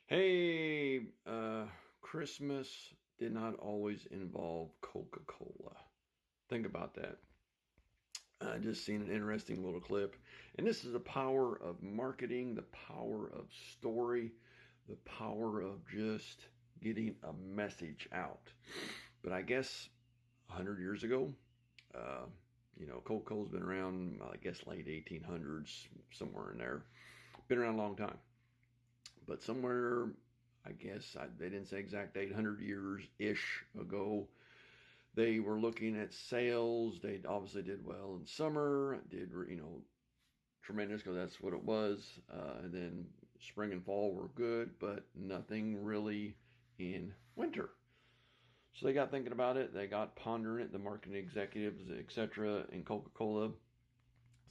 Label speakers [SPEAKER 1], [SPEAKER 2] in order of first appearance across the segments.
[SPEAKER 1] Hey, Christmas did not always involve Coca-Cola. Think about that. I just seen an interesting little clip. And this is the power of marketing, the power of story, the power of just getting a message out. But I guess 100 years ago, uh, Coca-Cola's been around, I guess, late 1800s, somewhere in there. Been around a long time. But somewhere, I guess they didn't say exact date, 100 years ish ago, they were looking at sales. They obviously did well in summer, did, tremendous because that's what it was. And then spring and fall were good, but nothing really in winter. So they got thinking about it. They got pondering it. The marketing executives, etc., in Coca-Cola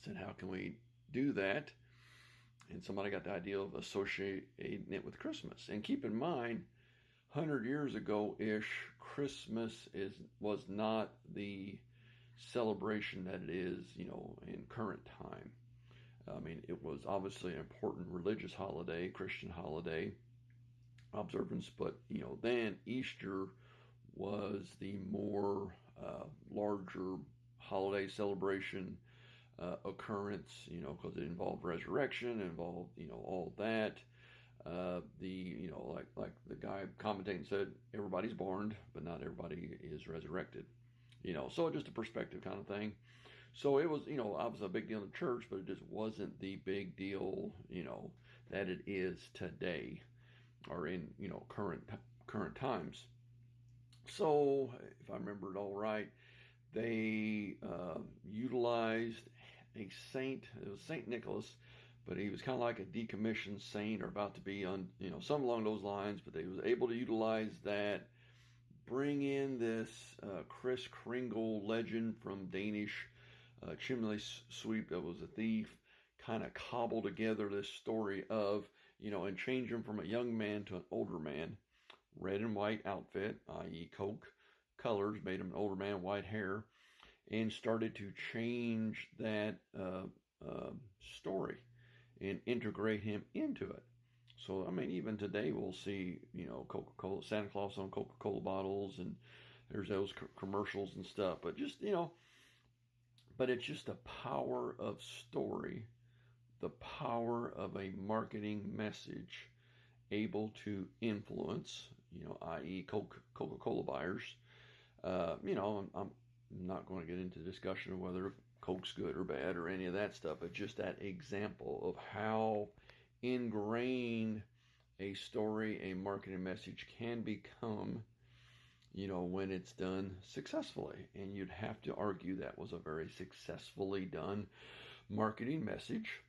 [SPEAKER 1] said, "How can we do that?" And somebody got the idea of associating it with Christmas. And keep in mind, 100 years ago ish, Christmas was not the celebration that it is, in current time. I mean, it was obviously an important religious holiday, Christian holiday observance, but then Easter was the more larger holiday celebration occurrence, because it involved resurrection, it involved, all that. Like the guy commentating said, everybody's born, but not everybody is resurrected. So just a perspective kind of thing. So it was, obviously a big deal in the church, but it just wasn't the big deal, that it is today or in, current times. So if I remember it all right, they utilized a saint. It was Saint Nicholas, but he was kind of like a decommissioned saint or about to be on, some along those lines. But they was able to utilize that, bring in this Kris Kringle legend from Danish chimney sweep that was a thief, kind of cobble together this story of, and change him from a young man to an older man, red and white outfit, i.e., Coke colors, made him an older man, white hair, and started to change that story and integrate him into it. So, I mean, even today we'll see, Coca-Cola, Santa Claus on Coca-Cola bottles, and there's those commercials and stuff. But just, but it's just the power of story, the power of a marketing message able to influence, i.e., Coca-Cola buyers. I'm not going to get into the discussion of whether Coke's good or bad or any of that stuff, but just that example of how ingrained a story, a marketing message can become, when it's done successfully. And you'd have to argue that was a very successfully done marketing message.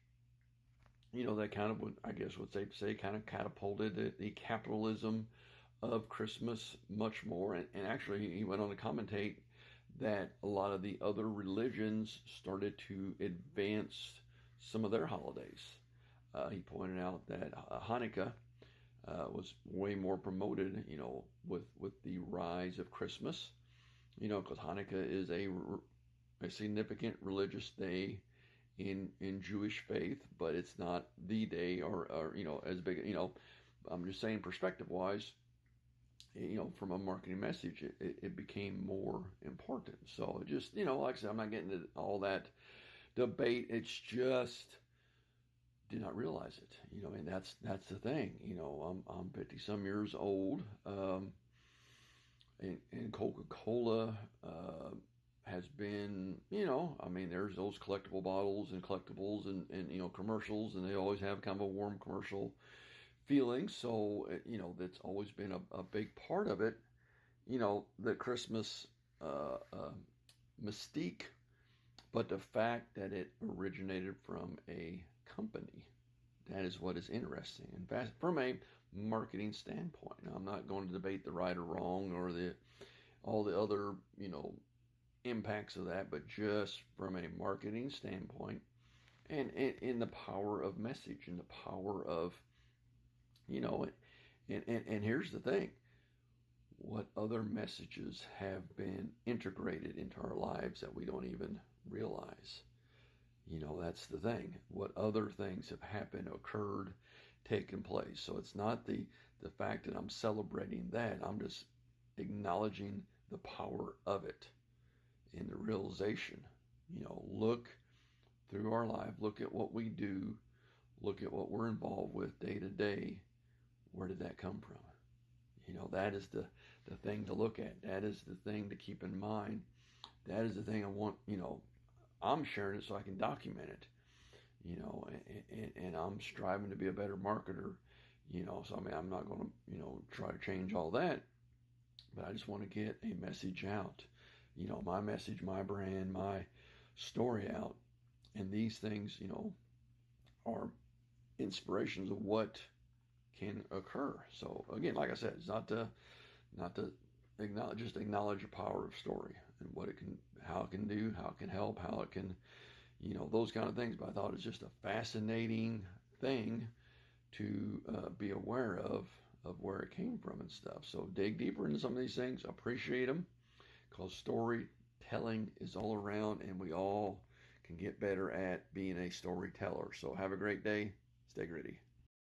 [SPEAKER 1] That kind of would, I guess, would safe to say, kind of catapulted the capitalism of Christmas much more. And actually, he went on to commentate that a lot of the other religions started to advance some of their holidays. He pointed out that Hanukkah was way more promoted, with the rise of Christmas, because Hanukkah is a significant religious day in Jewish faith, but it's not the day or as big. I'm just saying perspective wise, from a marketing message, it became more important. So just, like I said, I'm not getting into all that debate. It's just did not realize it, and that's the thing. I'm 50 some years old, and Coca-Cola has been, I mean, there's those collectible bottles and collectibles and commercials, and they always have kind of a warm commercial feeling. So, that's always been a big part of it. The Christmas mystique, but the fact that it originated from a company. That is what is interesting. In fact, from a marketing standpoint, now, I'm not going to debate the right or wrong or all the other, impacts of that, but just from a marketing standpoint and in the power of message and the power of, and here's the thing, what other messages have been integrated into our lives that we don't even realize? That's the thing. What other things have happened, occurred taking place. So it's not the fact that I'm celebrating that. I'm just acknowledging the power of it in the realization. Look through our life, look at what we do, look at what we're involved with day to day. Where did that come from? That is the thing to look at. That is the thing to keep in mind. That is the thing I want, I'm sharing it so I can document it, and I'm striving to be a better marketer, so I'm not going to, try to change all that, but I just want to get a message out, my message, my brand, my story out. And these things, are inspirations of what can occur. So again, like I said, it's not to acknowledge, just acknowledge the power of story and what it can, how it can do, how it can help, how it can, those kind of things. But I thought it's just a fascinating thing to be aware of where it came from and stuff. So dig deeper into some of these things. Appreciate them, because storytelling is all around, and we all can get better at being a storyteller. So have a great day. Stay gritty.